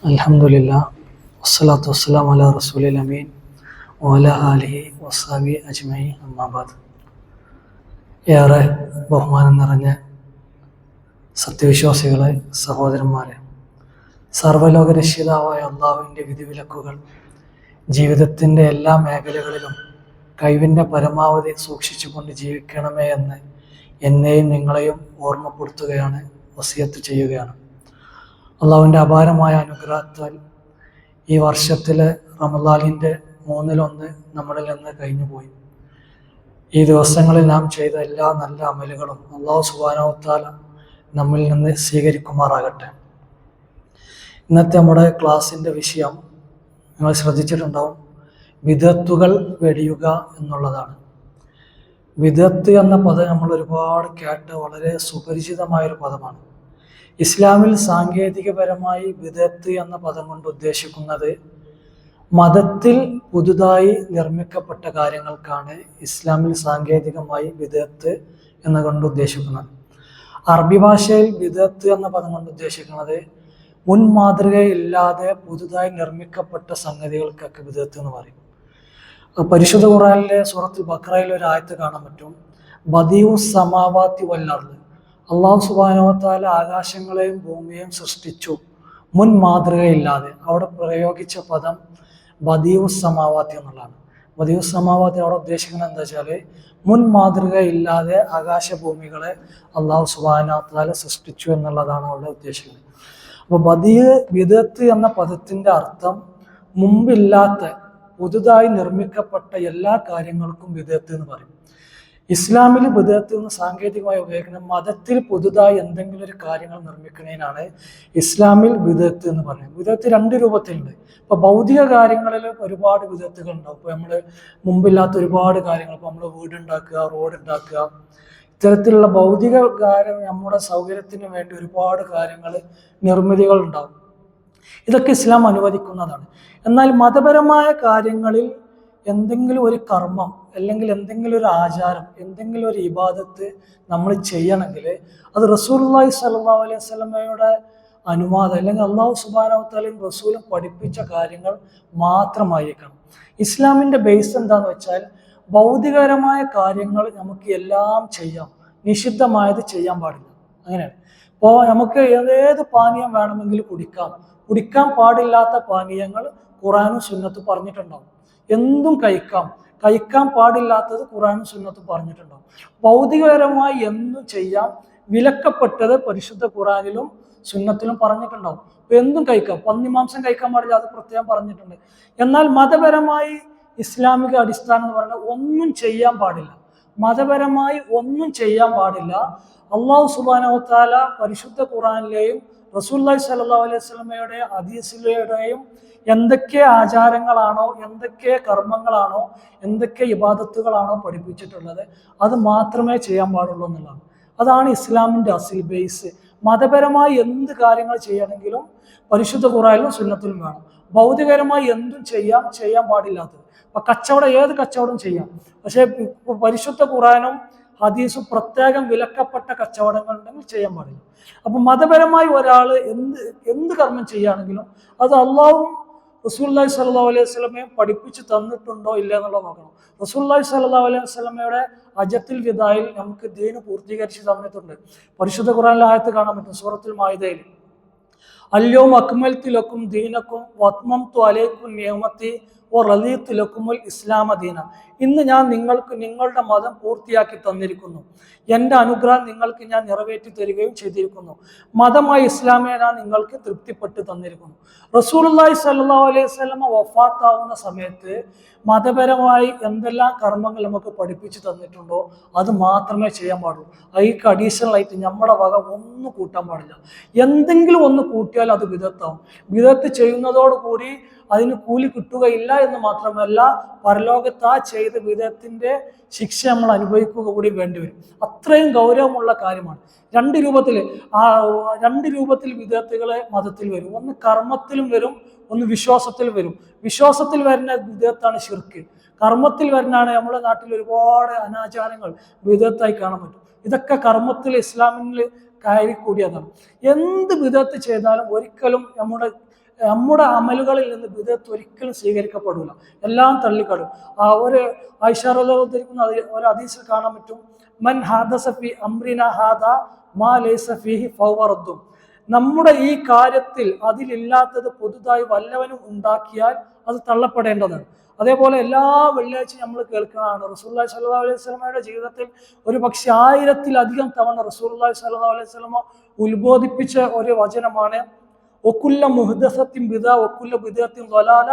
അൽഹംദുലില്ലാ വസ്സലാത്തു വസ്സലാമു അലാ റസൂലിൽ അമീൻ വഅലാ ആലിഹി വസ്സഹ്ബിഹി അജ്മഈൻ അമ്മാ ബഅദ്. ഏറെ ബഹുമാനം നിറഞ്ഞ സത്യവിശ്വാസികളെ, സഹോദരന്മാരെ, സർവ്വലോക രക്ഷിതാവായ അള്ളാഹുവിൻ്റെ വിധിവിലക്കുകൾ ജീവിതത്തിൻ്റെ എല്ലാ മേഖലകളിലും കഴിവിൻ്റെ പരമാവധി സൂക്ഷിച്ചുകൊണ്ട് ജീവിക്കണമേ എന്ന് എന്നെയും നിങ്ങളെയും ഓർമ്മപ്പെടുത്തുകയാണ്, വസിയത്ത് ചെയ്യുകയാണ്. അള്ളാഹുവിൻ്റെ അപാരമായ അനുഗ്രഹത്താൽ ഈ വർഷത്തിലെ റമദാനിൻ്റെ 1/3 നമ്മളിൽ നിന്ന് കഴിഞ്ഞുപോയി. ഈ ദിവസങ്ങളിൽ നാം ചെയ്ത എല്ലാ നല്ല അമലുകളും അള്ളാഹു സുബ്ഹാനഹു വ തആല നമ്മിൽ നിന്ന് സ്വീകരിക്കുമാറാകട്ടെ. ഇന്നത്തെ നമ്മുടെ ക്ലാസ്സിൻ്റെ വിഷയം നിങ്ങൾ ശ്രദ്ധിച്ചിട്ടുണ്ടാവും, ബിദഅത്തുകൾ വെടിയുക എന്നുള്ളതാണ്. ബിദഅത്ത് എന്ന പദം നമ്മൾ ഒരുപാട് കേട്ട വളരെ സുപരിചിതമായൊരു പദമാണ്. ഇസ്ലാമിൽ സാങ്കേതികപരമായി ബിദഅത്ത് എന്ന പദം കൊണ്ട് ഉദ്ദേശിക്കുന്നത് മതത്തിൽ പുതുതായി നിർമ്മിക്കപ്പെട്ട കാര്യങ്ങൾക്കാണ് ഇസ്ലാമിൽ സാങ്കേതികമായി ബിദഅത്ത് എന്നുകൊണ്ട് ഉദ്ദേശിക്കുന്നത്. അറബി ഭാഷയിൽ ബിദഅത്ത് എന്ന പദം കൊണ്ട് ഉദ്ദേശിക്കുന്നത് മുൻ മാതൃകയില്ലാതെ പുതുതായി നിർമ്മിക്കപ്പെട്ട സംഗതികൾക്കൊക്കെ ബിദഅത്ത് എന്ന് പറയും. പരിശുദ്ധ ഖുർആനിലെ സൂറത്തുൽ ബഖറയിൽ ഒരു ആയത്ത് കാണാൻ പറ്റും, ബദീഉസ് സമാവാതി വൽ അർദ്. അള്ളാഹു സുബ്ഹാനഹു വ തആല ആകാശങ്ങളെയും ഭൂമിയെയും സൃഷ്ടിച്ചു മുൻ മാതൃകയില്ലാതെ. അവിടെ പ്രയോഗിച്ച പദം ബദീഉസ് സമാവാതി എന്നുള്ളതാണ്. ബദീഉസ് സമാവാതി അവിടെ ഉദ്ദേശിക്കുന്നത് എന്താ വെച്ചാൽ മുൻ മാതൃകയില്ലാതെ ആകാശഭൂമികളെ അള്ളാഹു സുബ്ഹാനഹു വ തആല സൃഷ്ടിച്ചു എന്നുള്ളതാണ് അവിടെ ഉദ്ദേശിക്കുന്നത്. അപ്പോൾ ബിദഅത്ത് എന്ന പദത്തിൻ്റെ അർത്ഥം മുമ്പില്ലാത്ത പുതുതായി നിർമ്മിക്കപ്പെട്ട എല്ലാ കാര്യങ്ങൾക്കും ബിദഅത്ത് എന്ന് പറയും. ഇസ്ലാമിൽ ബിദഅത്ത് എന്ന് സാങ്കേതികമായി ഉപയോഗിക്കുന്നത് മതത്തിൽ പുതുതായി എന്തെങ്കിലും ഒരു കാര്യങ്ങൾ നിർമ്മിക്കുന്നതിനാണ് ഇസ്ലാമിൽ ബിദഅത്ത് എന്ന് പറയുന്നത്. ബിദഅത്ത് 2 രൂപത്തിലുണ്ട്. ഇപ്പോൾ ഭൗതിക കാര്യങ്ങളിൽ ഒരുപാട് ബിദഅത്തുകൾ ഉണ്ടാവും. ഇപ്പോൾ നമ്മൾ മുമ്പില്ലാത്ത ഒരുപാട് കാര്യങ്ങൾ, ഇപ്പോൾ നമ്മൾ വീടുണ്ടാക്കുക, റോഡ് ഉണ്ടാക്കുക, ഇത്തരത്തിലുള്ള ഭൗതിക കാര്യം നമ്മുടെ സൗകര്യത്തിന് വേണ്ടി ഒരുപാട് കാര്യങ്ങൾ, നിർമ്മിതികൾ ഉണ്ടാവും. ഇതൊക്കെ ഇസ്ലാം അനുവദിക്കുന്നതാണ്. എന്നാൽ മതപരമായ കാര്യങ്ങളിൽ എന്തെങ്കിലും ഒരു കർമ്മം അല്ലെങ്കിൽ എന്തെങ്കിലും ഒരു ആചാരം, എന്തെങ്കിലും ഒരു ഇബാദത്ത് നമ്മൾ ചെയ്യണമെങ്കിൽ അത് റസൂലുള്ളാഹി സ്വല്ലല്ലാഹു അലൈഹി വസല്ലമയുടെ അനുവാദം അല്ലെങ്കിൽ അള്ളാഹു സുബ്ഹാനഹു വ തആലയും റസൂലും പഠിപ്പിച്ച കാര്യങ്ങൾ മാത്രമായിരിക്കണം. ഇസ്ലാമിൻ്റെ ബേസ് എന്താണെന്ന് വെച്ചാൽ ഭൗതികപരമായ കാര്യങ്ങൾ നമുക്ക് എല്ലാം ചെയ്യാം, നിഷിദ്ധമായത് ചെയ്യാൻ പാടില്ല. അങ്ങനെയാണ്. ഇപ്പോൾ നമുക്ക് ഏത് പാനീയം വേണമെങ്കിലും കുടിക്കാൻ പാടില്ലാത്ത പാനീയങ്ങൾ ഖുർആനും സുന്നത്തും പറഞ്ഞിട്ടുണ്ടാവും. എന്തും കഴിക്കാൻ പാടില്ലാത്തത് ഖുർആനും സുന്നത്തും പറഞ്ഞിട്ടുണ്ടാവും. ഭൗതികപരമായി എന്തും ചെയ്യാം, വിലക്കപ്പെട്ടത് പരിശുദ്ധ ഖുർആനിലും സുന്നത്തിലും പറഞ്ഞിട്ടുണ്ടാവും. എന്തും കഴിക്കാം, പന്നിമാംസം കഴിക്കാൻ പാടില്ല, അത് പ്രത്യേകം പറഞ്ഞിട്ടുണ്ട്. എന്നാൽ മതപരമായി ഇസ്ലാമിക അടിസ്ഥാനം എന്ന് പറഞ്ഞാൽ ഒന്നും ചെയ്യാൻ പാടില്ല, മതപരമായി ഒന്നും ചെയ്യാൻ പാടില്ല. അള്ളാഹു സുബ്ഹാനഹു വ തആല പരിശുദ്ധ ഖുർആനിലെയും റസൂലുള്ളാഹി സ്വല്ലല്ലാഹു അലൈഹി വസല്ലമയുടെ ഹദീസിലെയും എന്തൊക്കെ ആചാരങ്ങളാണോ, എന്തൊക്കെ കർമ്മങ്ങളാണോ, എന്തൊക്കെ ഇബാദത്തുകളാണോ പഠിപ്പിച്ചിട്ടുള്ളത് അത് മാത്രമേ ചെയ്യാൻ പാടുള്ളൂ എന്നുള്ളതാണ്. അതാണ് ഇസ്ലാമിൻ്റെ അസിൽ ബേസ്. മതപരമായി എന്ത് കാര്യങ്ങൾ ചെയ്യണമെങ്കിലും പരിശുദ്ധ ഖുർആനിലും സുന്നത്തിലും വേണം. ഭൗതികപരമായി എന്തും ചെയ്യാൻ പാടില്ലാത്തത്. അപ്പം ഏത് കച്ചവടം ചെയ്യാം, പക്ഷേ പരിശുദ്ധ ഖുർആനും ഹദീസും പ്രത്യേകം വിലക്കപ്പെട്ട കച്ചവടങ്ങൾ ഉണ്ടെങ്കിൽ ചെയ്യാൻ പാടില്ല. അപ്പം മതപരമായി ഒരാൾ എന്ത് കർമ്മം ചെയ്യുകയാണെങ്കിലും അത് അള്ളാഹുവും റസൂലുള്ളാഹി സ്വല്ലല്ലാഹു അലൈഹി വസല്ലമയും പഠിപ്പിച്ച് തന്നിട്ടുണ്ടോ ഇല്ല എന്നുള്ളത് നോക്കണം. റസൂലുള്ളാഹി സ്വല്ലല്ലാഹു അലൈഹി വസല്ലമയുടെ ഹജ്ജത്തുൽ വിദായിൽ നമുക്ക് ദീന് പൂർത്തീകരിച്ച് തന്നിട്ടുണ്ട്. പരിശുദ്ധ ഖുർആനിലെ ആയത്ത് കാണാൻ പറ്റും, സൂറത്തുൽ മാഇദയിൽ, അൽയൗമ അക്മൽതു ലക്കും ദീനക്കും വഅത്മംതു അലൈക്കും നിഅമതി വറദീതു ലക്കുമുൽ ഇസ്ലാമ ദീന. ഇന്ന് ഞാൻ നിങ്ങൾക്ക് നിങ്ങളുടെ മതം പൂർത്തിയാക്കി തന്നിരിക്കുന്നു, എൻ്റെ അനുഗ്രഹം നിങ്ങൾക്ക് ഞാൻ നിറവേറ്റി തരികയും ചെയ്തിരിക്കുന്നു, മതമായി ഇസ്ലാമിനെ ഞാൻ നിങ്ങൾക്ക് തൃപ്തിപ്പെട്ട് തന്നിരിക്കുന്നു. റസൂലുള്ളാഹി സ്വല്ലല്ലാഹു അലൈഹി വസല്ലമ വഫാത്താവുന്ന സമയത്ത് മതപരമായി എന്തെല്ലാം കർമ്മങ്ങൾ നമുക്ക് പഠിപ്പിച്ചു തന്നിട്ടുണ്ടോ അത് മാത്രമേ ചെയ്യാൻ പാടുള്ളൂ. അതിക്ക് അഡീഷണലായിട്ട് നമ്മുടെ വക ഒന്നും കൂട്ടാൻ പാടില്ല. എന്തെങ്കിലും ഒന്ന് കൂട്ടിയാൽ അത് ബിദഅത്താവും. ബിദഅത്ത് ചെയ്യുന്നതോടുകൂടി അതിന് കൂലി കിട്ടുകയില്ല എന്ന് മാത്രമല്ല, പരലോകത്ത് ആ ചെയ്ത ബിദഅത്തിന്റെ ശിക്ഷ നമ്മൾ അനുഭവിക്കുക കൂടി വേണ്ടി വരും. അത്രയും ഗൗരവമുള്ള കാര്യമാണ്. 2 രൂപത്തിൽ ബിദഅത്തുകളെ മതത്തിൽ വരും. ഒന്ന് കർമ്മത്തിലും വരും, ഒന്ന് വിശ്വാസത്തിൽ വരും. വിശ്വാസത്തിൽ വരുന്ന ബിദഅത്താണ് ശിർക്ക്. കർമ്മത്തിൽ വരുന്നതാണ് നമ്മുടെ നാട്ടിൽ ഒരുപാട് അനാചാരങ്ങൾ ബിദഅത്തായി കാണാൻ പറ്റും. ഇതൊക്കെ കർമ്മത്തിൽ ഇസ്ലാമിൽ കയറി കൂടിയതാണ്. എന്ത് ബിദഅത്ത് ചെയ്താലും ഒരിക്കലും നമ്മുടെ നമ്മുടെ അമലുകളിൽ നിന്ന് ബിദഅത്ത് ഒരിക്കലും സ്വീകരിക്കപ്പെടില്ല, എല്ലാം തള്ളിക്കളയും. ഒരു ഐഷാറുദ്ധരിക്കുന്ന ഒരു ഹദീസിൽ കാണാൻ പറ്റും, മൻ ഹാദസ ഫീ അംറിന ഹാദാ മാ ലൈസ ഫീഹി ഫഹുവ റദ്ദുൻ. നമ്മുടെ ഈ കാര്യത്തിൽ അതിലില്ലാത്തത് പുതുതായി വല്ലവനും ഉണ്ടാക്കിയാൽ അത് തള്ളപ്പെടേണ്ടതാണ്. അതേപോലെ എല്ലാ വെള്ളിയാഴ്ചയും നമ്മൾ കേൾക്കുന്നതാണ് റസൂലുള്ളാഹി സ്വല്ലല്ലാഹു അലൈഹി വസല്ലമയുടെ ജീവിതത്തിൽ ഒരു പക്ഷെ 1000-ലധികം തവണ റസൂലുള്ളാഹി സ്വല്ലല്ലാഹു അലൈഹി വസല്ലമ ഉത്ബോധിപ്പിച്ച ഒരു വചനമാണ് ഒക്കുല്ല മുഹ്ദസത്തിൻ ബിദഅ ഒക്കുല്ല ബിദഅത്തിൻ ളലാല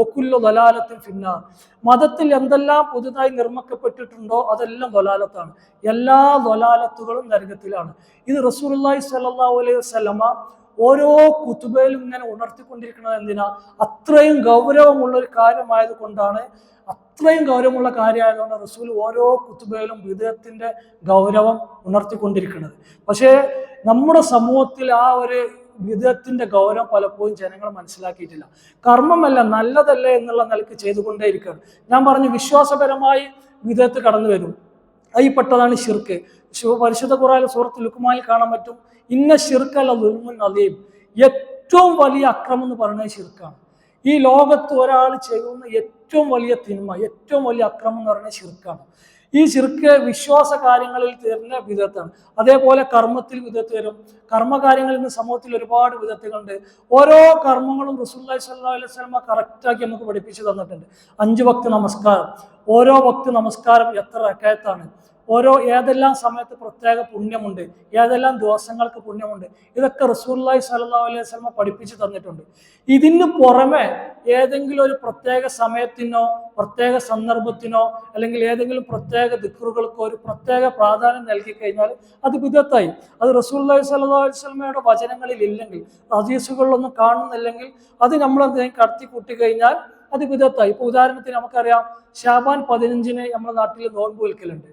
ഒക്കുല്ല ളലാലത്തിൻ ഫിന്നാർ. മതത്തിൽ എന്തെല്ലാം പുതുതായി നിർമ്മിക്കപ്പെട്ടിട്ടുണ്ടോ അതെല്ലാം ളലാലത്താണ്, എല്ലാ ളലാലത്തുകളും നരകത്തിലാണ്. ഇത് റസൂലുള്ളാഹി സ്വല്ലല്ലാഹു അലൈഹി വസല്ലമ ഓരോ കുതുബയിലും ഇങ്ങനെ ഉണർത്തിക്കൊണ്ടിരിക്കുന്നത് എന്തിനാ? അത്രയും ഗൗരവമുള്ള ഒരു കാര്യമായത് കൊണ്ടാണ്. അത്രയും ഗൗരവമുള്ള കാര്യമായതുകൊണ്ട് റസൂൽ ഓരോ കുതുബയിലും ബിദഅത്തിന്റെ ഗൗരവം ഉണർത്തിക്കൊണ്ടിരിക്കുന്നത്. പക്ഷേ നമ്മുടെ സമൂഹത്തിൽ ആ ഒരു ബിദഅത്തിന്റെ ഗൗരവം പലപ്പോഴും ജനങ്ങൾ മനസ്സിലാക്കിയിട്ടില്ല. കർമ്മമല്ല, നല്ലതല്ലേ എന്നുള്ള നിലയ്ക്ക് ചെയ്തുകൊണ്ടേയിരിക്കുകയാണ്. ഞാൻ പറഞ്ഞു, വിശ്വാസപരമായി ബിദഅത്ത് കടന്നു വരും. അതിൽപ്പെട്ടതാണ് ശിർക്ക്. പരിശുദ്ധ ഖുർആനിൽ സൂറത്തുൽ ലുഖ്മാനിൽ കാണാൻ പറ്റും, ഇന്ന ശിർക ലദുൽമുൻ അദീം. ഏറ്റവും വലിയ അക്രമം എന്ന് പറയുന്നത് ശിർക്കാണ്. ഈ ലോകത്ത് ഒരാൾ ചെയ്യുന്ന ഏറ്റവും വലിയ തിന്മ, ഏറ്റവും വലിയ അക്രമം എന്ന് പറയുന്നത് ശിർക്കാണ്. ഈ ശിർക്ക് വിശ്വാസ കാര്യങ്ങളിൽ തരുന്ന ബിദഅത്താണ്. അതേപോലെ കർമ്മത്തിൽ ബിദഅത്ത് വരും. കർമ്മകാര്യങ്ങളിൽ നിന്ന് സമൂഹത്തിൽ ഒരുപാട് ബിദഅത്തുകളുണ്ട്. ഓരോ കർമ്മങ്ങളും റസൂലുള്ളാഹി സ്വല്ലല്ലാഹു അലൈഹി വസല്ലമ കറക്റ്റാക്കി നമുക്ക് പഠിപ്പിച്ചു തന്നിട്ടുണ്ട്. 5 വക്ത് നമസ്കാരം, ഓരോ വക്ത് നമസ്കാരം എത്ര റക്അത്താണ്, ഏതെല്ലാം സമയത്ത് പ്രത്യേക പുണ്യമുണ്ട്, ഏതെല്ലാം ദിവസങ്ങൾക്ക് പുണ്യമുണ്ട്, ഇതൊക്കെ റസൂലുള്ളാഹി സ്വല്ലല്ലാഹു അലൈഹി വസല്ലമ പഠിപ്പിച്ചു തന്നിട്ടുണ്ട്. ഇതിന് പുറമെ ഏതെങ്കിലും ഒരു പ്രത്യേക സമയത്തിനോ പ്രത്യേക സന്ദർഭത്തിനോ അല്ലെങ്കിൽ ഏതെങ്കിലും പ്രത്യേക ദിക്റുകൾക്കോ ഒരു പ്രത്യേക പ്രാധാന്യം നൽകി കഴിഞ്ഞാൽ അത് ബിദഅത്തായി. അത് റസൂലുള്ളാഹി സ്വല്ലല്ലാഹു അലൈഹി വസല്ലമയുടെ വചനങ്ങളിൽ ഇല്ലെങ്കിൽ, ഹദീസുകളിലൊന്നും കാണുന്നില്ലെങ്കിൽ അത് നമ്മൾ എന്തെങ്കിലും കടത്തി കൂട്ടി കഴിഞ്ഞാൽ അത് ബിദഅത്തായി. ഇപ്പൊ ഉദാഹരണത്തിന് നമുക്കറിയാം, ശഅബാൻ 15-ന് നമ്മുടെ നാട്ടിൽ നോമ്പ് വിൽക്കലുണ്ട്.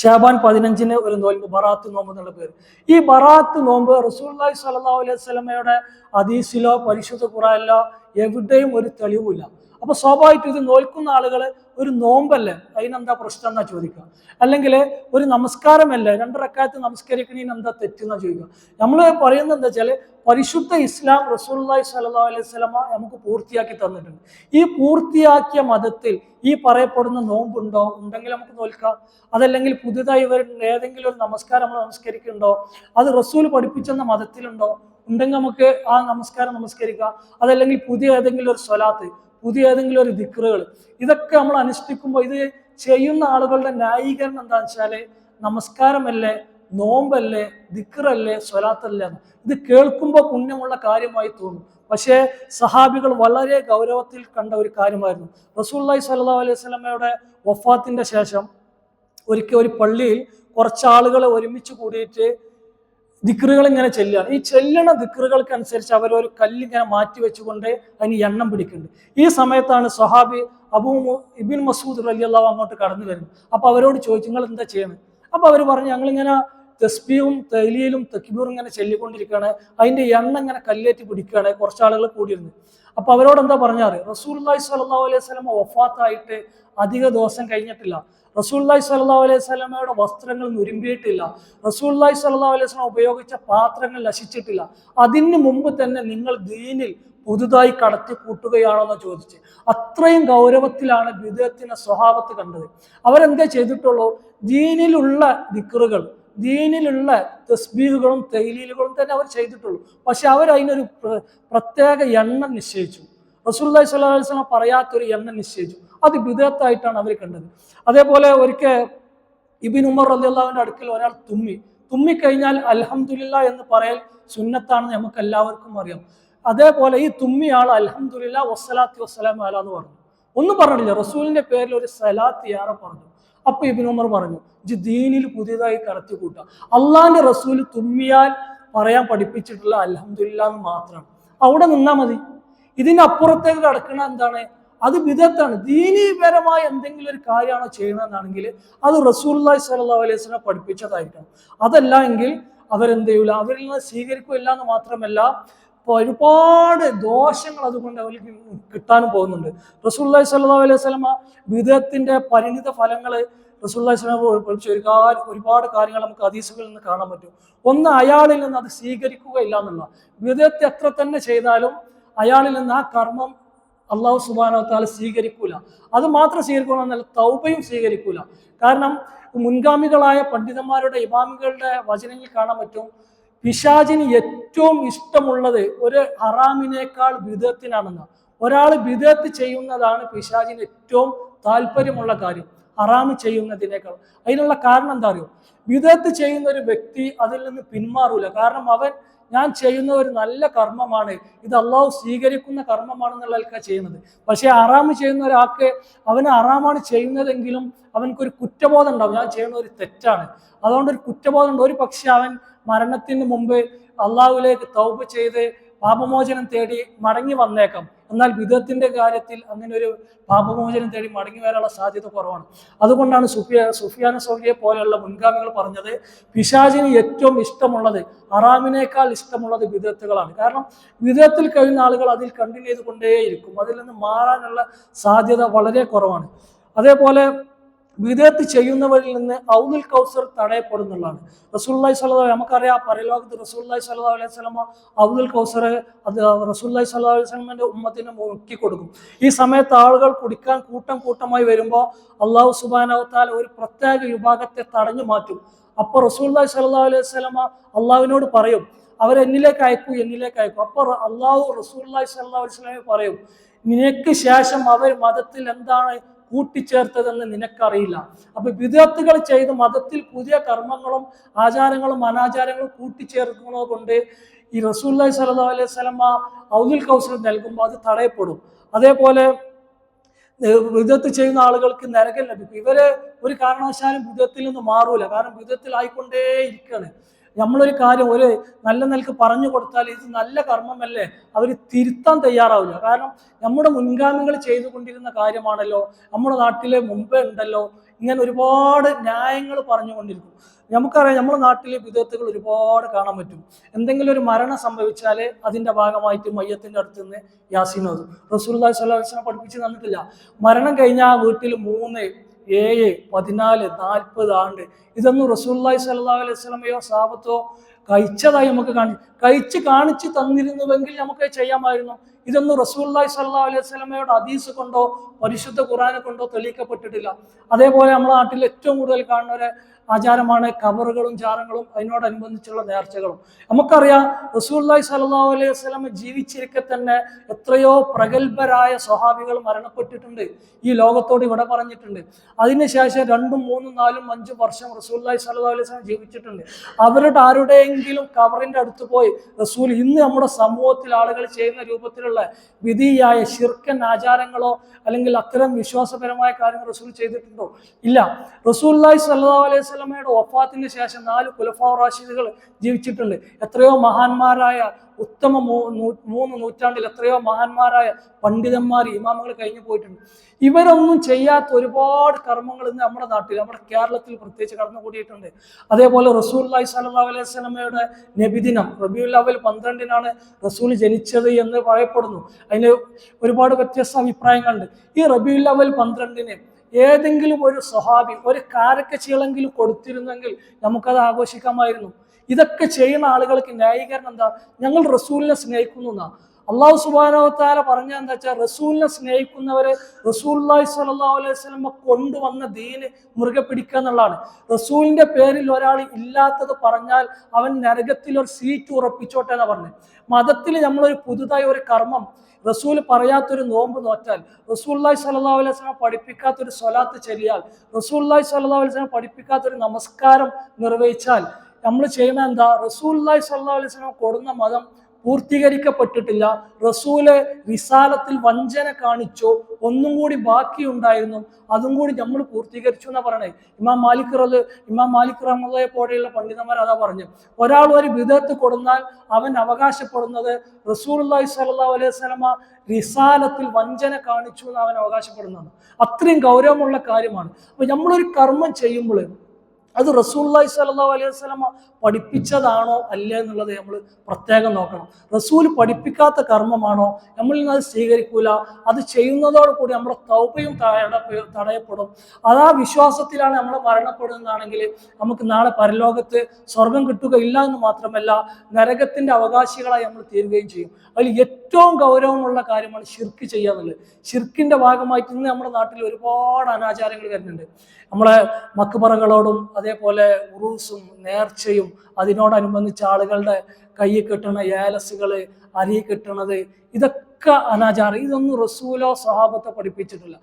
ശഅബാൻ 15-ന് ഒരു നോമ്പ്, ബറാത്ത് നോമ്പ് എന്നുള്ള പേര്. ഈ ബറാത്ത് നോമ്പ് റസൂലുള്ളാഹി സ്വല്ലല്ലാഹു അലൈഹി വസല്ലമയുടെ ഹദീസിലോ പരിശുദ്ധ ഖുർആനിലോ എവിടെയും ഒരു തെളിവില്ല. അപ്പൊ സ്വാഭാവികമായിട്ടും ഇത് നോൽക്കുന്ന ആളുകൾ ഒരു നോമ്പല്ലേ, അതിനെന്താ പ്രശ്നം എന്നാ ചോദിക്കുക. അല്ലെങ്കിൽ ഒരു നമസ്കാരമല്ലേ, 2 റക്അത്ത് നമസ്കരിക്കണേന് എന്താ തെറ്റെന്നാ ചോദിക്കുക. നമ്മൾ പറയുന്നത് എന്താ വെച്ചാൽ, പരിശുദ്ധ ഇസ്ലാം റസൂലുള്ളാഹി സ്വല്ലല്ലാഹു അലൈഹി വസല്ലമ നമുക്ക് പൂർത്തിയാക്കി തന്നിട്ടുണ്ട്. ഈ പൂർത്തിയാക്കിയ മതത്തിൽ ഈ പറയപ്പെടുന്ന നോമ്പുണ്ടോ? ഉണ്ടെങ്കിൽ നമുക്ക് നോൽക്കാം. അതല്ലെങ്കിൽ പുതുതായി ഏതെങ്കിലും ഒരു നമസ്കാരം നമ്മൾ നമസ്കരിക്കുന്നുണ്ടോ? അത് റസൂൽ പഠിപ്പിച്ചെന്ന മതത്തിലുണ്ടോ? ഉണ്ടെങ്കിൽ നമുക്ക് ആ നമസ്കാരം നമസ്കരിക്കാം. അതല്ലെങ്കിൽ പുതിയ ഏതെങ്കിലും ഒരു സ്വലാത്ത്, പുതിയ ഏതെങ്കിലും ഒരു ദിക്റുകൾ, ഇതൊക്കെ നമ്മൾ അനുഷ്ഠിക്കുമ്പോൾ ഇത് ചെയ്യുന്ന ആളുകളുടെ ന്യായീകരണം എന്താണെന്ന് വെച്ചാല്, നമസ്കാരമല്ലേ, നോമ്പല്ലേ, ദിക്റല്ലേ, സ്വലാത്തല്ലേ. ഇത് കേൾക്കുമ്പോൾ പുണ്യമുള്ള കാര്യമായി തോന്നും. പക്ഷേ സഹാബികൾ വളരെ ഗൗരവത്തിൽ കണ്ട ഒരു കാര്യമായിരുന്നു. റസൂലുള്ളാഹി സ്വല്ലല്ലാഹു അലൈഹി വസല്ലമയുടെ വഫാത്തിന്റെ ശേഷം ഒരിക്കൽ ഒരു പള്ളിയിൽ കുറച്ചാളുകൾ ഒരുമിച്ച് കൂടിയിട്ട് ദിക്റുകൾ ഇങ്ങനെ ചെല്ലുകയാണ്. ഈ ചെല്ലണ ദിക്റുകൾക്ക് അനുസരിച്ച് അവരൊരു കല്ലിങ്ങനെ മാറ്റി വെച്ചുകൊണ്ട് അതിന് എണ്ണം പിടിക്കുന്നുണ്ട്. ഈ സമയത്താണ് സ്വഹാബി ഇബ്നു മസ്ഊദ് റളിയല്ലാഹു അങ്ങോട്ട് കടന്നു വരുന്നത്. അപ്പൊ അവരോട് ചോദിച്ചു, നിങ്ങൾ എന്താ ചെയ്യുന്നത്? അപ്പൊ അവർ പറഞ്ഞു, ഞങ്ങളിങ്ങനെ തസ്ബീഹും തഹ്ലീലും തക്ബീറും ഇങ്ങനെ ചൊല്ലിക്കൊണ്ടിരിക്കുകയാണ്, അതിന്റെ എണ്ണം ഇങ്ങനെ കല്ലേറ്റി പിടിക്കുകയാണ്. കുറച്ചാളുകൾ കൂടിയിരുന്നു. അപ്പൊ അവരോട് എന്താ പറഞ്ഞാറ്, റസൂലുള്ളാഹി സ്വല്ലല്ലാഹു അലൈഹി വസല്ലമ വഫാത്തായിട്ട് അധിക ദിവസം കഴിഞ്ഞിട്ടില്ല. റസൂലുള്ളാഹി സ്വല്ലല്ലാഹു അലൈഹി വസല്ലമയുടെ വസ്ത്രങ്ങൾ നുരുമ്പിയിട്ടില്ല. റസൂലുള്ളാഹി സ്വല്ലല്ലാഹു അലൈഹി വസല്ലം ഉപയോഗിച്ച പാത്രങ്ങൾ നശിച്ചിട്ടില്ല. അതിന് മുമ്പ് തന്നെ നിങ്ങൾ ദീനിൽ പുതുതായി കടത്തി കൂട്ടുകയാണെന്ന് ചോദിച്ച്, അത്രയും ഗൗരവത്തിലാണ് ബിദഅത്തിനെ സ്വഹാബത്ത് കണ്ടത്. അവരെന്താ ചെയ്തിട്ടുള്ളൂ? ദീനിലുള്ള ദിക്റുകൾ, ദീനിലുള്ള തസ്ബീഹുകളും തഹ്ലീലുകളും തന്നെ അവർ ചെയ്തിട്ടുള്ളൂ. പക്ഷെ അവർ അതിനൊരു പ്രത്യേക എണ്ണം നിശ്ചയിച്ചു. റസൂലുള്ളാഹി സ്വല്ലല്ലാഹു അലൈഹി വസല്ലം പറയാത്തൊരു എണ്ണം നിശ്ചയിച്ചു. അത് ബിദഅത്തായിട്ടാണ് അവർ കണ്ടത്. അതേപോലെ ഒരിക്കൽ ഇബ്നു ഉമർ റളിയല്ലാഹുവിന്റെ അടുക്കൽ ഒരാൾ തുമ്മിക്കഴിഞ്ഞാൽ അൽഹംദുലില്ലാഹ് എന്ന് പറയൽ സുന്നത്താണെന്ന് നമുക്ക് എല്ലാവർക്കും അറിയാം. അതേപോലെ ഈ തുമ്മിയാൾ അൽഹംദുലില്ലാഹ് വസ്സലാത്തു വസ്സലാമു അലാ എന്ന് പറഞ്ഞു. ഒന്നും പറഞ്ഞില്ല, റസൂലിന്റെ പേരിൽ ഒരു സലാത്ത് ഏറെ പറഞ്ഞു. അപ്പൊ ഇബ്നു ഉമർ പറഞ്ഞു, ദീനിൽ പുതിയതായി കടത്തി കൂട്ടുക. അള്ളാന്റെ റസൂൽ തുമ്മിയാൽ പറയാൻ പഠിപ്പിച്ചിട്ടുള്ള അൽഹംദുലില്ലാഹ് എന്ന് മാത്രമാണ്. അവിടെ നിന്നാ മതി. ഇതിനപ്പുറത്തേക്ക് കടക്കണ എന്താണ്? അത് ബിദഅത്താണ്. ദീനീപരമായ എന്തെങ്കിലും ഒരു കാര്യമാണോ ചെയ്യണമെന്നാണെങ്കിൽ അത് റസൂലുള്ളാഹി സ്വല്ലല്ലാഹു അലൈഹി വസല്ലം പഠിപ്പിച്ചതായിരിക്കണം. അതല്ല എങ്കിൽ അവരെന്ത് ചെയ്യൂല, അവരിൽ നിന്ന് സ്വീകരിക്കില്ല എന്ന് മാത്രമല്ല ഒരുപാട് ദോഷങ്ങൾ അതുകൊണ്ട് അവർക്ക് കിട്ടാനും പോകുന്നുണ്ട്. റസൂലുള്ളാഹി സ്വല്ലല്ലാഹു അലൈഹി വസല്ലം ബിദഅത്തിന്റെ പരിണിത ഫലങ്ങൾ റസൂലുള്ളാഹി സ്വല്ലല്ലാഹു അലൈഹി വസല്ലം ഒരുപാട് കാര്യങ്ങൾ നമുക്ക് ഹദീസുകളിൽ നിന്ന് കാണാൻ പറ്റും. ഒന്ന്, അയാളിൽ നിന്ന് അത് സ്വീകരിക്കുകയില്ല എന്നുള്ള. ബിദഅത്ത് എത്ര തന്നെ ചെയ്താലും അയാളിൽ നിന്ന് ആ കർമ്മം അള്ളാഹു സുബ്ഹാനഹു വ തആല സ്വീകരിക്കൂല. അത് മാത്രം സ്വീകരിക്കണമെന്നല്ല, തൗബയും സ്വീകരിക്കൂല. കാരണം മുൻഗാമികളായ പണ്ഡിതന്മാരുടെ ഇമാമികളുടെ വചനങ്ങളിൽ കാണാൻ പറ്റും, പിശാചിന് ഏറ്റവും ഇഷ്ടമുള്ളത് ഒരു ഹറാമിനേക്കാൾ ബിദഅത്തിനാണെന്ന്. ഒരാൾ ബിദഅത്ത് ചെയ്യുന്നതാണ് പിശാചിന് ഏറ്റവും താല്പര്യമുള്ള കാര്യം, ഹറാമ് ചെയ്യുന്നതിനേക്കാൾ. അതിനുള്ള കാരണം എന്താ അറിയോ? ബിദഅത്ത് ചെയ്യുന്ന ഒരു വ്യക്തി അതിൽ നിന്ന് പിന്മാറൂല. കാരണം ഞാൻ ചെയ്യുന്ന ഒരു നല്ല കർമ്മമാണ്, ഇത് അള്ളാഹു സ്വീകരിക്കുന്ന കർമ്മമാണെന്നുള്ളതൊക്കെ ചെയ്യുന്നത്. പക്ഷെ ഹറാമ് ചെയ്യുന്ന ഒരാൾക്ക് അവന് ഹറാമാണ് ചെയ്യുന്നതെങ്കിലും അവനക്കൊരു കുറ്റബോധം ഉണ്ടാവും, ഞാൻ ചെയ്യുന്ന ഒരു തെറ്റാണ്. അതുകൊണ്ട് ഒരു കുറ്റബോധം ഉണ്ട്. ഒരു പക്ഷെ അവൻ മരണത്തിന് മുമ്പ് അള്ളാഹുവിലേക്ക് തൗബ ചെയ്ത് പാപമോചനം തേടി മടങ്ങി വന്നേക്കാം. എന്നാൽ ബിദഅത്തിന്റെ കാര്യത്തിൽ അങ്ങനെ ഒരു പാപമോചനം തേടി മടങ്ങി വരാനുള്ള സാധ്യത കുറവാണ്. അതുകൊണ്ടാണ് സുഫിയാൻ സൗരിയെ പോലെയുള്ള മുൻഗാമികൾ പറഞ്ഞത്, പിശാചിന് ഏറ്റവും ഇഷ്ടമുള്ളത്, ഹറാമിനേക്കാൾ ഇഷ്ടമുള്ളത് ബിദഅത്തുകളാണ്. കാരണം ബിദഅത്തിൽ കഴിയുന്ന ആളുകൾ അതിൽ കണ്ടിന്യൂ ചെയ്തുകൊണ്ടേയിരിക്കും, അതിൽ നിന്ന് മാറാനുള്ള സാധ്യത വളരെ കുറവാണ്. അതേപോലെ ബിദഅത്ത് ചെയ്യുന്നവരിൽ നിന്ന് ഔദുൽ കൗസർ തടയപ്പെടുന്നുള്ളതാണ്. റസൂലുള്ളാഹി സ്വല്ലല്ലാഹു അലൈഹി വസല്ലം, നമുക്കറിയാം പരലോകത്ത് റസൂലുള്ളാഹി സ്വല്ലല്ലാഹു അലൈഹി വസല്ലം ഔദുൽ കൗസർ അത് റസൂലുള്ളാഹി സ്വല്ലല്ലാഹു അലൈഹി വസല്ലമയുടെ ഉമ്മത്തിന് മുക്കി കൊടുക്കും. ഈ സമയത്ത് ആളുകൾ കുടിക്കാൻ കൂട്ടമായി വരുമ്പോൾ അള്ളാഹു സുബ്ഹാനഹു വ തആല ഒരു പ്രത്യേക വിഭാഗത്തെ തടഞ്ഞു മാറ്റും. അപ്പോൾ റസൂലുള്ളാഹി സ്വല്ലല്ലാഹു അലൈഹി വസല്ലം അള്ളാഹുവിനോട് പറയും, അവരെന്നിലേക്ക് അയക്കൂ. അപ്പോൾ അള്ളാഹു റസൂലുള്ളാഹി സ്വല്ലല്ലാഹു അലൈഹി വസല്ലം പറയും, നിനക്ക് ശേഷം അവർ മതത്തിൽ എന്താണ് കൂട്ടിച്ചേർത്തതെന്ന് നിനക്കറിയില്ല. അപ്പൊ ബിദഅത്തുകൾ ചെയ്ത് മതത്തിൽ പുതിയ കർമ്മങ്ങളും ആചാരങ്ങളും അനാചാരങ്ങളും കൂട്ടിച്ചേർക്കുന്നത് കൊണ്ട് ഈ റസൂലുള്ളാഹി സ്വല്ലല്ലാഹു അലൈഹി വസല്ലം ഔദുൽ കൗസർ നൽകുമ്പോൾ അത് തടയപ്പെടും. അതേപോലെ ബിദഅത്ത് ചെയ്യുന്ന ആളുകൾക്ക് നരകം ലഭിക്കും. ഇവര് ഒരു കാരണവശാലും ബിദഅത്തിൽ നിന്ന് മാറൂല. കാരണം ബിദഅത്തിൽ ആയിക്കൊണ്ടേ ഇരിക്കുകയാണ്. നമ്മളൊരു കാര്യം ഒരു നല്ല നിലക്ക് പറഞ്ഞു കൊടുത്താൽ ഇത് നല്ല കർമ്മമല്ലേ, അവർ തിരുത്താൻ തയ്യാറാവില്ല. കാരണം നമ്മുടെ മുൻഗാമികൾ ചെയ്തുകൊണ്ടിരുന്ന കാര്യമാണല്ലോ, നമ്മുടെ നാട്ടിലെ മുമ്പേ ഉണ്ടല്ലോ, ഇങ്ങനെ ഒരുപാട് ന്യായങ്ങൾ പറഞ്ഞുകൊണ്ടിരിക്കും. നമുക്കറിയാം, നമ്മുടെ നാട്ടിലെ ബിദഅത്തുകൾ ഒരുപാട് കാണാൻ പറ്റും. എന്തെങ്കിലും ഒരു മരണം സംഭവിച്ചാൽ അതിൻ്റെ ഭാഗമായിട്ട് മയ്യത്തിൻ്റെ അടുത്ത് നിന്ന് യാസീൻ ഓതും. റസൂലുള്ളാഹി സ്വല്ലല്ലാഹു അലൈഹി വസല്ലം പഠിപ്പിച്ച് തന്നിട്ടില്ല. മരണം കഴിഞ്ഞാൽ വീട്ടിൽ 3, 7, 14, 40 ആണ്ട് ഇതൊന്നും റസൂലുള്ളാഹി സ്വല്ലല്ലാഹു അലൈഹി വസല്ലമയോ സഹാബത്തോ കഴിച്ചതായി നമുക്ക് കഴിച്ച് കാണിച്ചു തന്നിരുന്നുവെങ്കിൽ നമുക്ക് ചെയ്യാമായിരുന്നു. ഇതൊന്നും റസൂലുള്ളാഹി സ്വല്ലല്ലാഹു അലൈഹി വസല്ലമയുടെ ഹദീസ് കൊണ്ടോ പരിശുദ്ധ ഖുർആനെ കൊണ്ടോ തെളിയിക്കപ്പെട്ടിട്ടില്ല. അതേപോലെ നമ്മുടെ നാട്ടിൽ ഏറ്റവും കൂടുതൽ കാണുന്ന ഒരു ആചാരമാണ് ഖബറുകളും ജാറങ്ങളും അതിനോടനുബന്ധിച്ചുള്ള നേർച്ചകളും. നമുക്കറിയാം, റസൂലുള്ളാഹി സ്വല്ലല്ലാഹു അലൈഹി വസല്ലം ജീവിച്ചിരിക്കെ തന്നെ എത്രയോ പ്രഗത്ഭരായ സ്വഹാബികൾ മരണപ്പെട്ടിട്ടുണ്ട്, ഈ ലോകത്തോട് ഇവിടെ പറഞ്ഞിട്ടുണ്ട്. അതിനുശേഷം 2, 3, 4, 5 വർഷം റസൂലുള്ളാഹി സ്വല്ലല്ലാഹു അലൈഹി വസല്ലം ജീവിച്ചിട്ടുണ്ട്. അവരുടെ ആരുടെയെങ്കിലും ഖബറിന്റെ അടുത്ത് പോയി റസൂൽ ഇന്ന് നമ്മുടെ സമൂഹത്തിൽ ആളുകൾ ചെയ്യുന്ന രൂപത്തിലുള്ള വിധിയായ ശിർക്കൻ ആചാരങ്ങളോ അല്ലെങ്കിൽ അത്തരം വിശ്വാസപരമായ കാര്യങ്ങൾ റസൂൽ ചെയ്തിട്ടുണ്ടോ? ഇല്ല. റസൂലുള്ളാഹി സ്വല്ലല്ലാഹു അലൈഹി വസല്ലമയുടെ വഫാത്തിന് ശേഷം 4 ഖുലഫാ റാഷിദുകൾ ജീവിച്ചിട്ടുണ്ട്. എത്രയോ മഹാന്മാരായ ഉത്തമ 3 നൂറ്റാണ്ടിൽ എത്രയോ മഹാന്മാരായ പണ്ഡിതന്മാർ ഇമാമുകൾ കഴിഞ്ഞു പോയിട്ടുണ്ട്. ഇവരൊന്നും ചെയ്യാത്ത ഒരുപാട് കർമ്മങ്ങൾ ഇന്ന് നമ്മുടെ നാട്ടിൽ, നമ്മുടെ കേരളത്തിൽ പ്രത്യേകിച്ച് കടന്നുകൂടിയിട്ടുണ്ട്. അതേപോലെ റസൂലുള്ളാഹി സ്വല്ലല്ലാഹു അലൈഹി വസല്ലമയുടെ നബിദിനം റബീഉൽ അവ്വൽ 12-നാണ് റസൂൽ ജനിച്ചത് എന്ന് പറയപ്പെടുന്നു. അതിന് ഒരുപാട് വ്യത്യസ്ത അഭിപ്രായങ്ങളുണ്ട്. ഈ റബീഉൽ അവ്വൽ 12-ന് ഏതെങ്കിലും ഒരു സ്വഹാബി ഒരു കാരക്കച്ചീളെങ്കിലും കൊടുത്തിരുന്നെങ്കിൽ നമുക്കത് ആഘോഷിക്കാമായിരുന്നു. ഇതൊക്കെ ചെയ്യുന്ന ആളുകൾക്ക് ന്യായീകരണം എന്താ? ഞങ്ങൾ റസൂലിനെ സ്നേഹിക്കുന്നു എന്നാ. അള്ളാഹു സുബ്ഹാനഹു വ തആല പറഞ്ഞ എന്താ വെച്ചാൽ, റസൂലിനെ സ്നേഹിക്കുന്നവരെ റസൂലുള്ളാഹി സ്വല്ലല്ലാഹു അലൈഹി വസല്ലം കൊണ്ടുവന്ന ദീന് മുറുകെ പിടിക്കുക എന്നുള്ളതാണ്. റസൂലിന്റെ പേരിൽ ഒരാൾ ഇല്ലാത്തത് പറഞ്ഞാൽ അവൻ നരകത്തിൽ ഒരു സീറ്റ് ഉറപ്പിച്ചോട്ടെ എന്നാ പറഞ്ഞത്. മതത്തിൽ നമ്മളൊരു പുതുതായി ഒരു കർമ്മം, റസൂൽ പറയാത്തൊരു നോമ്പ് നോറ്റാൽ, റസൂലുള്ളാഹി സ്വല്ലല്ലാഹു അലൈഹി വസല്ലം പഠിപ്പിക്കാത്തൊരു സ്വലാത്ത് ചൊല്ലിയാൽ, റസൂലുള്ളാഹി സ്വല്ലല്ലാഹു അലൈഹി വസല്ലം പഠിപ്പിക്കാത്തൊരു നമസ്കാരം നിർവഹിച്ചാൽ നമ്മൾ ചെയ്യുന്ന എന്താ? റസൂലുള്ളാഹി സ്വല്ലല്ലാഹു അലൈഹി വസല്ലം കൊടുന്ന മതം പൂർത്തീകരിക്കപ്പെട്ടിട്ടില്ല. റസൂല് റിസാലത്തിൽ വഞ്ചന കാണിച്ചോ, ഒന്നും കൂടി ബാക്കിയുണ്ടായിരുന്നു, അതും കൂടി നമ്മൾ പൂർത്തീകരിച്ചു എന്നാ പറയണേ. ഇമാം മാലിക് റഹ്മത്തുള്ളാഹി പോലെയുള്ള പണ്ഡിതന്മാർ അതാ പറഞ്ഞു. ഒരാൾ ഒരു ബിദഅത്ത് കൊടുന്നാൽ അവൻ അവകാശപ്പെടുന്നത് റസൂലുള്ളാഹി സ്വല്ലല്ലാഹു അലൈഹി വസല്ലം റിസാലത്തിൽ വഞ്ചന കാണിച്ചു എന്ന് അവൻ അവകാശപ്പെടുന്നതാണ്. അത്രയും ഗൗരവമുള്ള കാര്യമാണ്. അപ്പൊ നമ്മളൊരു കർമ്മം ചെയ്യുമ്പോൾ അത് റസൂലുള്ളാഹി സ്വല്ലല്ലാഹു അലൈഹി വസല്ലമ പഠിപ്പിച്ചതാണോ അല്ലേ എന്നുള്ളത് നമ്മൾ പ്രത്യേകം നോക്കണം. റസൂൽ പഠിപ്പിക്കാത്ത കർമ്മമാണോ നമ്മളിൽ നിന്ന് അത് സ്വീകരിക്കൂല. അത് ചെയ്യുന്നതോടുകൂടി നമ്മുടെ തൗബയും തടയപ്പെടും. അതാ വിശ്വാസത്തിലാണ് നമ്മൾ മരണപ്പെടുന്നതാണെങ്കിൽ നമുക്ക് നാളെ പരലോകത്ത് സ്വർഗം കിട്ടുകയില്ല എന്ന് മാത്രമല്ല, നരകത്തിന്റെ അവകാശികളായി നമ്മൾ തീരുകയും ചെയ്യും. അതിൽ ഏറ്റവും ഗൗരവമുള്ള കാര്യമാണ് ഷിർക്ക് ചെയ്യുക എന്നുള്ളത്. ഷിർക്കിന്റെ ഭാഗമായിട്ട് ഇന്ന് നമ്മുടെ നാട്ടിൽ ഒരുപാട് അനാചാരങ്ങൾ വരുന്നുണ്ട്. നമ്മളെ മക്ബറകളോടും അതേപോലെ ഉറൂസും നേർച്ചയും അതിനോടനുബന്ധിച്ച് ആളുകളുടെ കയ്യിൽ കെട്ടുന്ന ഏലസുകള്, അരി കെട്ടണത്, ഇതൊക്കെ അനാചാരം. ഇതൊന്നും റസൂലോ സ്വഹാബത്തോ പഠിപ്പിച്ചിട്ടില്ല.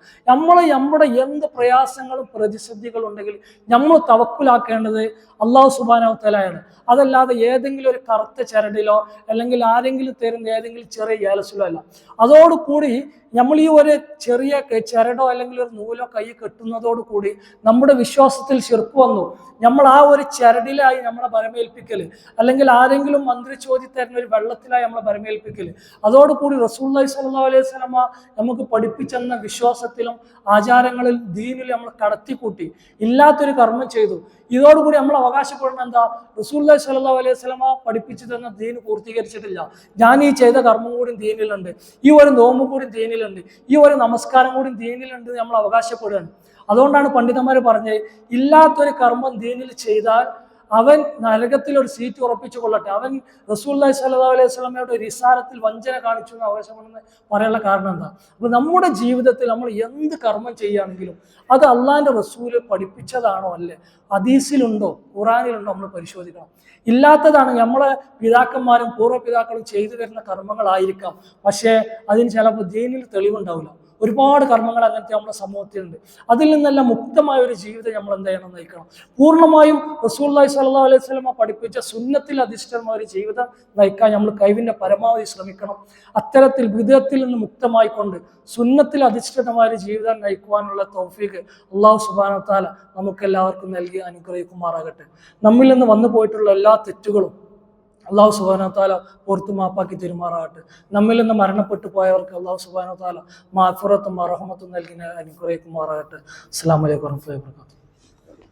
നമ്മുടെ എന്ത് പ്രയാസങ്ങളും പ്രതിസന്ധികളും ഉണ്ടെങ്കിൽ നമ്മൾ തവക്കുലാക്കേണ്ടത് അള്ളാഹു സുബ്ഹാനഹു വതആലയാണ്. അതല്ലാതെ ഏതെങ്കിലും ഒരു കറുത്ത ചരടിലോ അല്ലെങ്കിൽ ആരെങ്കിലും തരുന്ന ഏതെങ്കിലും ചെറിയ ഏലസിലോ അല്ല. അതോടുകൂടി നമ്മൾ ഈ ഒരു ചെറിയ ചരടോ അല്ലെങ്കിൽ ഒരു നൂലോ കൈ കെട്ടുന്നതോടു കൂടി നമ്മുടെ വിശ്വാസത്തിൽ ശിർക്ക് വന്നു. നമ്മൾ ആ ഒരു ചരടിലായി നമ്മളെ ഭരമേൽപ്പിക്കല്, അല്ലെങ്കിൽ ആരെങ്കിലും മന്ത്രി ചോദി തരുന്ന ഒരു വെള്ളത്തിലായി നമ്മളെ ഭരമേൽപ്പിക്കല്. അതോടുകൂടി റസൂലുള്ളാഹി സ്വല്ലല്ലാഹു അലൈഹി വസല്ലമ നമുക്ക് പഠിപ്പിച്ചെന്ന വിശ്വാസത്തിലും ആചാരങ്ങളിലും ദീനിലും നമ്മൾ കടത്തിക്കൂട്ടി ഇല്ലാത്തൊരു കർമ്മം ചെയ്തു. ഇതോടുകൂടി നമ്മൾ അവകാശപ്പെടുന്ന എന്താ? റസൂലുള്ളാഹി സ്വല്ലല്ലാഹു അലൈഹി വസല്ലമ പഠിപ്പിച്ചു തന്ന ദീൻ പൂർത്തീകരിച്ചിട്ടില്ല. ഞാൻ ഈ ചെയ്ത കർമ്മം കൂടി ദീനിലുണ്ട്, ഈ ഒരു നോമ്പ് കൂടി ദീനിലുണ്ട്, ഈ ഒരു നമസ്കാരം കൂടി ദീനിലുണ്ട് നമ്മൾ അവകാശപ്പെടുകയാണ്. അതുകൊണ്ടാണ് പണ്ഡിതന്മാർ പറഞ്ഞത്, ഇല്ലാത്തൊരു കർമ്മം ദീനിൽ ചെയ്താൽ അവൻ നരകത്തിൽ ഒരു സീറ്റ് ഉറപ്പിച്ചു കൊള്ളട്ടെ. അവൻ റസൂലുള്ളാഹി സ്വല്ലല്ലാഹു അലൈഹി വസല്ലമയുടെ റിസാലത്തിൽ വഞ്ചന കാണിച്ചു എന്ന് അവകാശപ്പെടുന്ന പറയാനുള്ള കാരണം എന്താ? അപ്പൊ നമ്മുടെ ജീവിതത്തിൽ നമ്മൾ എന്ത് കർമ്മം ചെയ്യുകയാണെങ്കിലും അത് അള്ളാഹിന്റെ റസൂല് പഠിപ്പിച്ചതാണോ അല്ലേ, ഹദീസിലുണ്ടോ ഖുറാനിലുണ്ടോ നമ്മൾ പരിശോധിക്കണം. ഇല്ലാത്തതാണ് നമ്മളെ പിതാക്കന്മാരും പൂർവ്വപിതാക്കളും ചെയ്തു വരുന്ന കർമ്മങ്ങളായിരിക്കാം, പക്ഷേ അതിന് ചിലപ്പോൾ ദീനിൽ തെളിവുണ്ടാവില്ല. ഒരുപാട് കർമ്മങ്ങൾ അങ്ങനത്തെ നമ്മുടെ സമൂഹത്തിലുണ്ട്. അതിൽ നിന്നെല്ലാം മുക്തമായ ഒരു ജീവിതം നമ്മൾ എന്ത് ചെയ്യണം, നയിക്കണം. പൂർണ്ണമായും റസൂലുള്ളാഹി സ്വല്ലല്ലാഹു അലൈഹി വസല്ലമ പഠിപ്പിച്ച സുന്നത്തിൽ അധിഷ്ഠിതമായ ഒരു ജീവിതം നയിക്കാൻ നമ്മൾ കഴിവിന്റെ പരമാവധി ശ്രമിക്കണം. അത്തരത്തിൽ വിദഅത്തിൽ നിന്ന് മുക്തമായിക്കൊണ്ട് സുന്നത്തിൽ അധിഷ്ഠിതമായ ഒരു ജീവിതം നയിക്കുവാനുള്ള തൗഫീഖ് അല്ലാഹു സുബ്ഹാനഹു വ തആല നമുക്കെല്ലാവർക്കും നൽകി അനുഗ്രഹിക്കുമാറാകട്ടെ. നമ്മിൽ നിന്ന് വന്നു പോയിട്ടുള്ള എല്ലാ തെറ്റുകളും അള്ളാഹു സുബ്ഹാനഹു വ തആല പുറത്തു മാപ്പാക്കി തെരുമാറാകട്ടെ. നമ്മിൽ നിന്ന് മരണപ്പെട്ടു പോയവർക്ക് അള്ളാഹു സുബ്ഹാനഹു വ തആല മഗ്ഫിറത്തും റഹ്മത്തും നൽകി അനുഗ്രഹിക്കുമാറാകട്ടെ. അസ്സലാമു അലൈക്കും വറഹ്മത്തുള്ളാഹി വബറകാതുഹു.